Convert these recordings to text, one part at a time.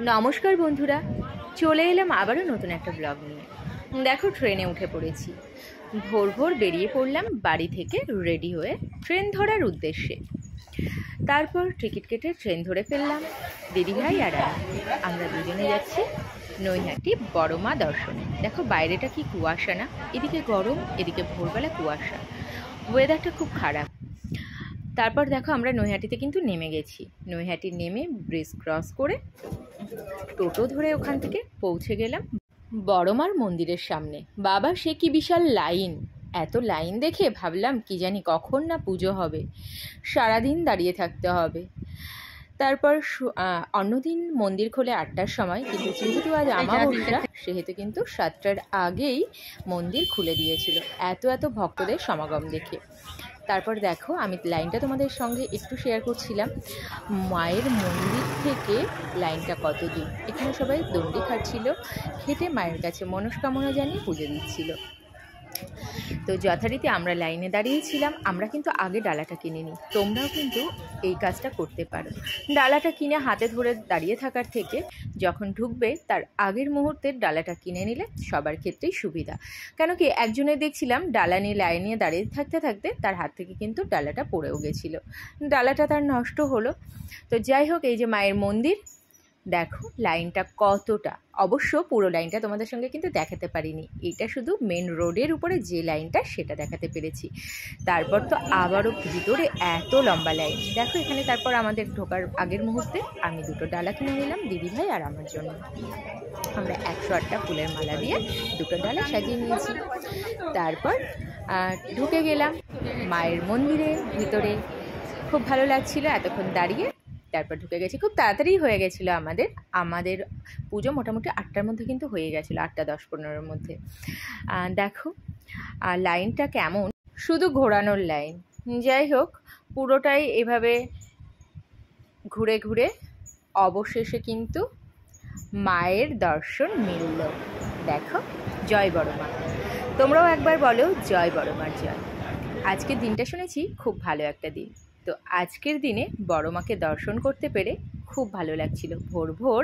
নমস্কার বন্ধুরা, চলে এলাম আবারও নতুন একটা ব্লগ নিয়ে। দেখো, ট্রেনে উঠে পড়েছি। ভোর ভোর বেরিয়ে পড়লাম বাড়ি থেকে রেডি হয়ে ট্রেন ধরার উদ্দেশ্যে। তারপর টিকিট কেটে ট্রেন ধরে ফেললাম দিদিভাই আর আমরা দুজনে যাচ্ছি নৈহাটি বড় মা দর্শনে। দেখো বাইরেটা কি কুয়াশা না, এদিকে গরম, এদিকে ভোরবেলা কুয়াশা, ওয়েদারটা খুব খারাপ। তারপর দেখো আমরা নৈহাটিতে কিন্তু নেমে গেছি। নৈহাটি নেমে ব্রিজ ক্রস করে টোটো ধরে ওখান থেকে পৌঁছে গেলাম বড়মার মন্দিরের সামনে। বাবা, সে কি বিশাল লাইন! এত লাইন দেখে ভাবলাম কি জানি কখন না পুজো হবে, সারাদিন দাঁড়িয়ে থাকতে হবে। তারপর অন্যদিন মন্দির খোলে 8টার সময়, কিন্তু যেহেতু আজ আমাবস্যা সেহেতু কিন্তু 7টার আগেই মন্দির খুলে দিয়েছিল এত ভক্তদের সমাগম দেখে। তারপর দেখো, আমি লাইনটা তোমাদের সঙ্গে একটু শেয়ার করছিলাম। মায়ের মন্দির থেকে লাইনটা কত দূর। এখানে সবাই দণ্ডি খাচ্ছিল, খেটে মায়ের কাছে মনস্কামনা জানিয়ে পুজো দিচ্ছিল। তো যথারীতি আমরা লাইনে দাঁড়িয়েছিলাম। আমরা কিন্তু আগে ডালাটা কিনে নিই, তোমরাও কিন্তু এই কাজটা করতে পারো। ডালাটা কিনে হাতে ধরে দাঁড়িয়ে থাকার থেকে যখন ঢুকবে তার আগের মুহূর্তে ডালাটা কিনে নিলে সবার ক্ষেত্রেই সুবিধা। কেন কি, একজনের দেখছিলাম ডালা নিয়ে লাইনে দাঁড়িয়ে থাকতে থাকতে তার হাত থেকে কিন্তু ডালাটা পড়েও গেছিলো, ডালাটা তার নষ্ট হলো। তো যাই হোক, এই যে মায়ের মন্দির, দেখো লাইনটা কতটা। অবশ্য পুরো লাইনটা তোমাদের সঙ্গে কিন্তু দেখাতে পারিনি, এটা শুধু মেন রোডের উপরে যে লাইনটা সেটা দেখাতে পেরেছি। তারপর তো আবারও ভিতরে এত লম্বা লাইন। দেখো এখানে তারপর আমাদের ঢোকার আগের মুহূর্তে আমি দুটো ডালা কিনে নিলাম দিদিভাই আর আমার জন্য। আমরা 108টা ফুলের মালা দিয়ে দুটো ডালা সাজিয়ে নিয়েছি। তারপর ঢুকে গেলাম মায়ের মন্দিরের ভিতরে। খুব ভালো লাগছিল এতক্ষণ দাঁড়িয়ে। তারপর ঢুকে গেছি, খুব তাড়াতাড়ি হয়ে গেছিলো আমাদের পুজো মোটামুটি 8টার মধ্যে কিন্তু হয়ে গেছিলো, 8টা 10-15-এর মধ্যে। দেখো লাইনটা কেমন, শুধু ঘোরানোর লাইন। যাই হোক, পুরোটাই এভাবে ঘুরে ঘুরে অবশেষে কিন্তু মায়ের দর্শন মিলল। দেখো, জয় বড় মা। তোমরাও একবার বলো জয় বড় মার জয়। আজকের দিনটা শুনেছি খুব ভালো একটা দিন। তো আজকের দিনে বড় মাকে দর্শন করতে পেরে খুব ভালো লাগছিল। ভোর ভোর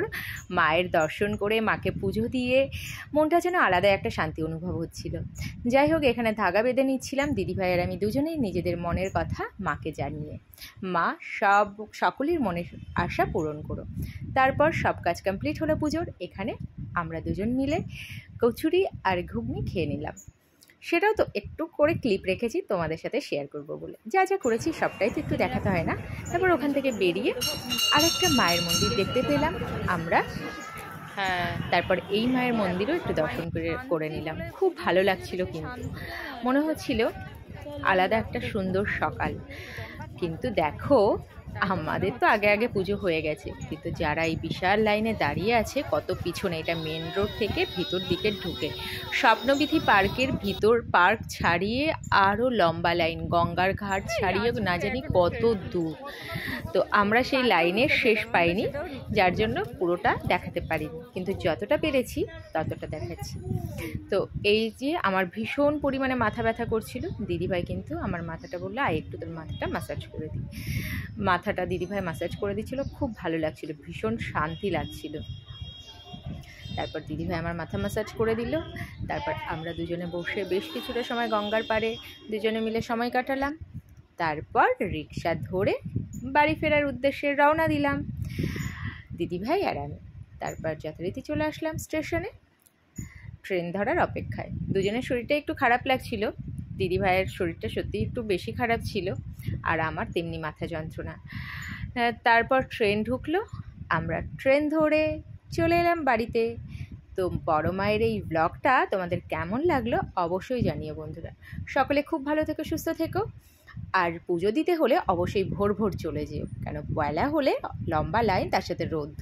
মায়ের দর্শন করে মাকে পুজো দিয়ে মনটা যেন আলাদা একটা শান্তি অনুভব হচ্ছিল। যাই হোক, এখানে ধাগা বেঁধে নিচ্ছিলাম দিদিভাই আর আমি দুজনেই নিজেদের মনের কথা মাকে জানিয়ে। মা সকলের মনের আশা পূরণ করো। তারপর সব কাজ কমপ্লিট হলো পুজোর। এখানে আমরা দুজন মিলে কচুরি আর ঘুগনি খেয়ে নিলাম। সেটাও তো একটু করে ক্লিপ রেখেছি তোমাদের সাথে শেয়ার করব বলে। যা যা করেছি সবটাই তো একটু দেখাতে হয় না। তারপর ওখান থেকে বেরিয়ে আরেকটা মায়ের মন্দির দেখতে পেলাম আমরা। তারপর এই মায়ের মন্দিরও একটু দর্শন করে নিলাম। খুব ভালো লাগছিল, কিন্তু মনে হচ্ছিল আলাদা একটা সুন্দর সকাল। কিন্তু দেখো, আমাদের তো আগে আগে পুজো হয়ে গেছে, কিন্তু যারা এই বিশাল লাইনে দাঁড়িয়ে আছে কত পিছনে, এটা মেন রোড থেকে ভিতর দিকে ঢুকে স্বপ্নবিথি পার্কের ভিতর, পার্ক ছাড়িয়ে আরও লম্বা লাইন, গঙ্গার ঘাট ছাড়িয়ে না জানি কত দূর। তো আমরা সেই লাইনের শেষ পাইনি, যার জন্য পুরোটা দেখাতে পারিনি, কিন্তু যতটা পেরেছি ততটা দেখাচ্ছি। তো এই যে আমার ভীষণ পরিমাণে মাথা ব্যথা করছিল, দিদিভাই কিন্তু আমার মাথাটা বললো একটু তোর মাথাটা ম্যাসাজ করে দিই। মাথাটা দিদিভাই ম্যাসাজ করে দিচ্ছিল, খুব ভালো লাগছিল, ভীষণ শান্তি লাগছিল। তারপর দিদিভাই আমার মাথা ম্যাসাজ করে দিল। তারপর আমরা দুজনে বসে বেশ কিছুটা সময় গঙ্গার পাড়ে দুজনে মিলে সময় কাটালাম। তারপর রিক্সা ধরে বাড়ি ফেরার উদ্দেশ্যে রওনা দিলাম দিদিভাই আর আমি। তারপর যথারীতি চলে আসলাম স্টেশনে ট্রেন ধরার অপেক্ষায়। দুজনের শরীরটা একটু খারাপ লাগছিল। দিদিভাইয়ের শরীরটা সত্যি একটু বেশি খারাপ ছিল, আর আমার তেমনি মাথা যন্ত্রণা। তারপর ট্রেন ঢুকলো, আমরা ট্রেন ধরে চলে এলাম বাড়িতে। তো বড় মায়ের এই ব্লগটা তোমাদের কেমন লাগলো অবশ্যই জানিও বন্ধুরা। সকলে খুব ভালো থেকো, সুস্থ থেকো। আর পুজো দিতে হলে অবশ্যই ভোর ভোর চলে যেও, কেন পয়লা হলে লম্বা লাইন, তার সাথে রোদ।